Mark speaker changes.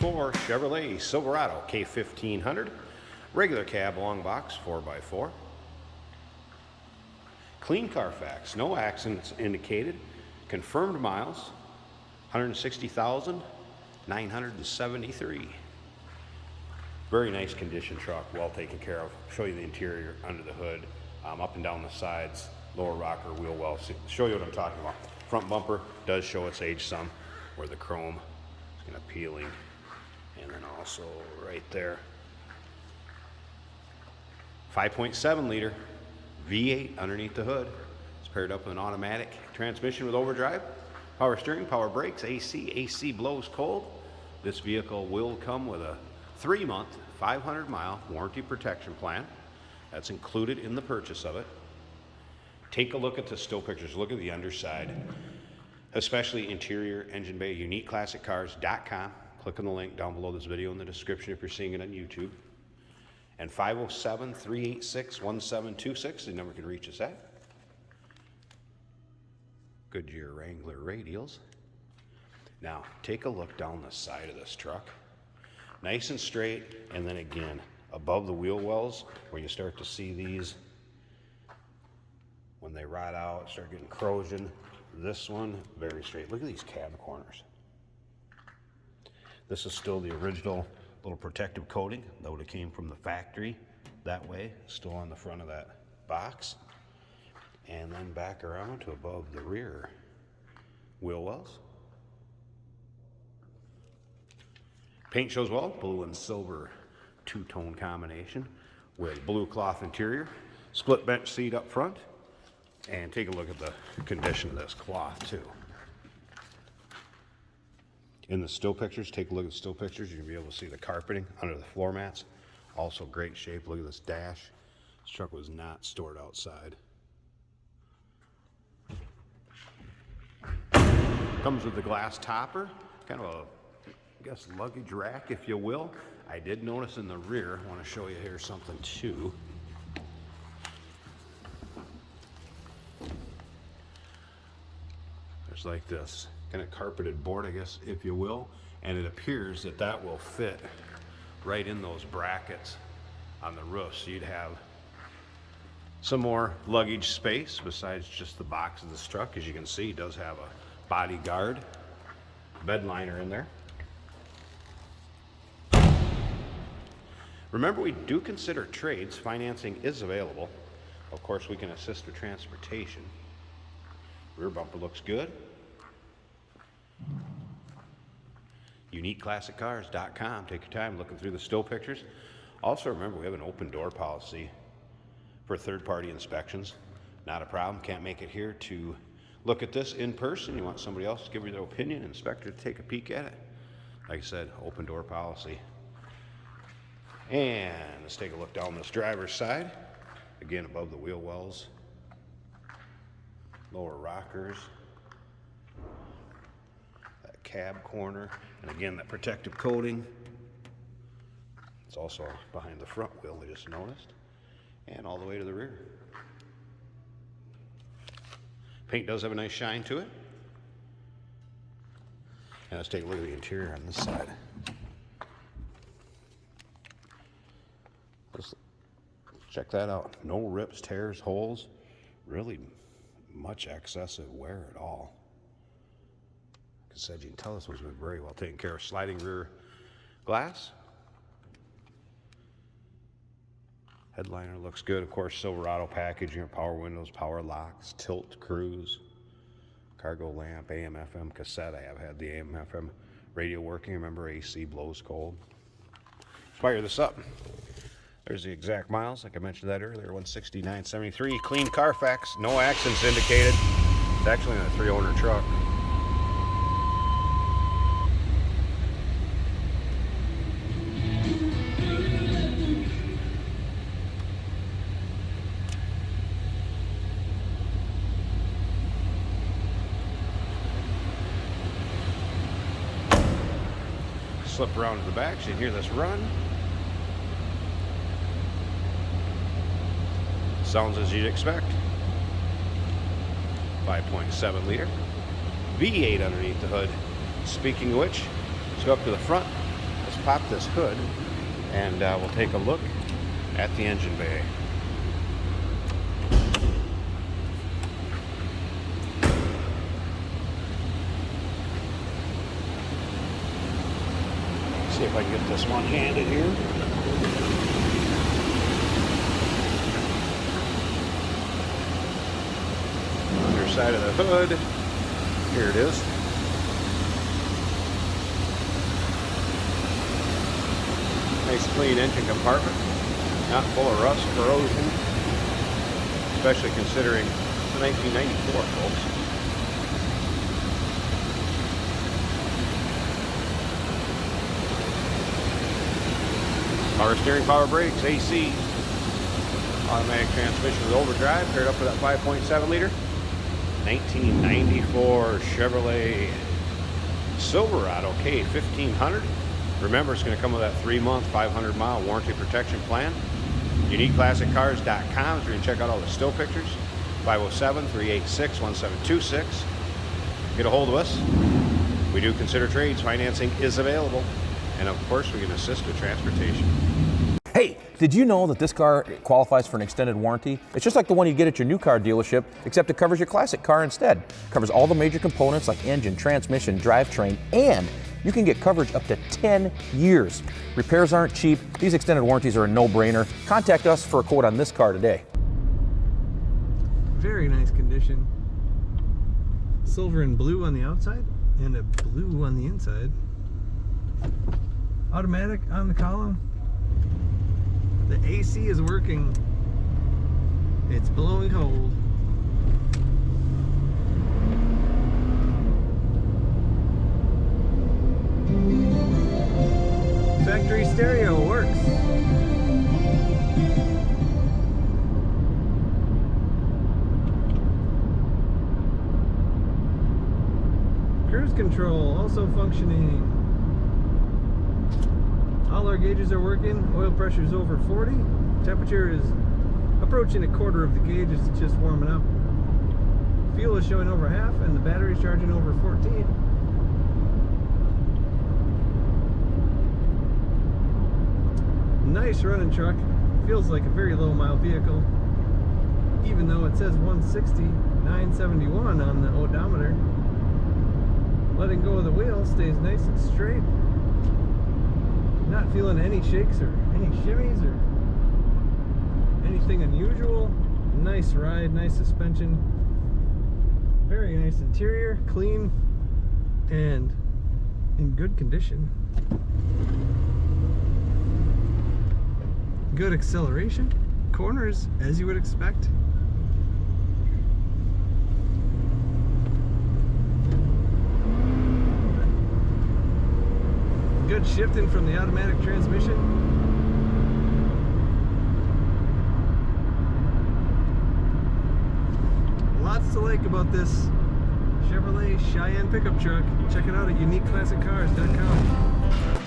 Speaker 1: 2004 Chevrolet Silverado K1500, regular cab long box 4x4. Clean Carfax, no accidents indicated, confirmed miles 160,973. Very nice condition truck, well taken care of. Show you the interior under the hood, up and down the sides, lower rocker, wheel well. Show you what I'm talking about. Front bumper does show its age some, where the chrome is kind of peeling, and then also right there. 5.7 liter V8 underneath the hood. It's paired up with an automatic transmission with overdrive, power steering, power brakes, AC blows cold. This vehicle will come with a 3-month, 500-mile warranty protection plan. That's included in the purchase of it. Take a look at the still pictures. Look at the underside, especially interior, engine bay, uniqueclassiccars.com. Click on the link down below this video in the description if you're seeing it on YouTube. And 507-386-1726, the number you can reach us at. Goodyear Wrangler radials. Now, take a look down the side of this truck. Nice and straight, and then again, above the wheel wells, where you start to see these, when they rot out, start getting corrosion. This one, very straight. Look at these cab corners. This is still the original little protective coating that would have came from the factory that way, still on the front of that box. And then back around to above the rear wheel wells. Paint shows well, blue and silver two-tone combination with blue cloth interior, split bench seat up front, and take a look at the condition of this cloth too. In the still pictures, take a look at the still pictures, you're gonna be able to see the carpeting under the floor mats. Also great shape. Look at this dash. This truck was not stored outside. Comes with the glass topper, kind of a, I guess, luggage rack, if you will. I did notice in the rear, I want to show you here something too. There's like this kind of carpeted board, I guess, if you will, and it appears that that will fit right in those brackets on the roof. So you'd have some more luggage space besides just the box of this truck. As you can see, it does have a body guard, bed liner in there. Remember, we do consider trades. Financing is available. Of course, we can assist with transportation. Rear bumper looks good. uniqueclassiccars.com. Take your time looking through the still pictures. Also, remember, we have an open door policy for third-party inspections. Not a problem. Can't make it here to look at this in person. You want somebody else to give you their opinion, inspector to take a peek at it. Like I said, open door policy. And let's take a look down this driver's side. Again, above the wheel wells, lower rockers, that cab corner, and again, that protective coating. It's also behind the front wheel, I just noticed, and all the way to the rear. Paint does have a nice shine to it. And let's take a look at the interior on this side. Let's check that out. No rips, tears, holes, really much excessive wear at all. Like I said, you can tell this one's been very well taken care of. Sliding rear glass. Headliner looks good. Of course, Silverado packaging, power windows, power locks, tilt cruise, cargo lamp, AM, FM cassette. I have had the AM, FM radio working. Remember, AC blows cold. Fire this up. There's the exact miles, like I mentioned that earlier, 169.73. Clean Carfax, no accidents indicated. It's actually a 3-owner truck. Slip around to the back so you can hear this run. Sounds as you'd expect. 5.7 liter V8 underneath the hood. Speaking of which, let's go up to the front, pop this hood and we'll take a look at the engine bay. See if I can get this one-handed here. Underside of the hood. Here it is. Nice clean engine compartment. Not full of rust, corrosion. Especially considering it's a 1994, folks. Power steering, power brakes, AC, automatic transmission with overdrive, paired up with that 5.7 liter 1994 Chevrolet Silverado K1500. Remember, it's going to come with that 3-month, 500-mile warranty protection plan. UniqueClassicCars.com is where you can check out all the still pictures. 507-386-1726. Get a hold of us. We do consider trades. Financing is available. And of course, we can assist with transportation.
Speaker 2: Hey, did you know that this car qualifies for an extended warranty? It's just like the one you get at your new car dealership, except it covers your classic car instead. It covers all the major components like engine, transmission, drivetrain, and you can get coverage up to 10 years. Repairs aren't cheap. These extended warranties are a no-brainer. Contact us for a quote on this car today.
Speaker 3: Very nice condition. Silver and blue on the outside and a blue on the inside. Automatic on the column. The AC is working. It's blowing cold. Factory stereo works. Cruise control also functioning. All our gauges are working. Oil pressure is over 40. Temperature is approaching a quarter of the gauge. It's just warming up. Fuel is showing over half, and the battery is charging over 14. Nice running truck. Feels like a very low mile vehicle, even though it says 160,971 on the odometer. Letting go of the wheel stays nice and straight. Not feeling any shakes or any shimmies or anything unusual. Nice ride, nice suspension. Very nice interior, clean and in good condition. Good acceleration. Corners, as you would expect. Good shifting from the automatic transmission. Lots to like about this Chevrolet Cheyenne pickup truck. Check it out at UniqueClassicCars.com.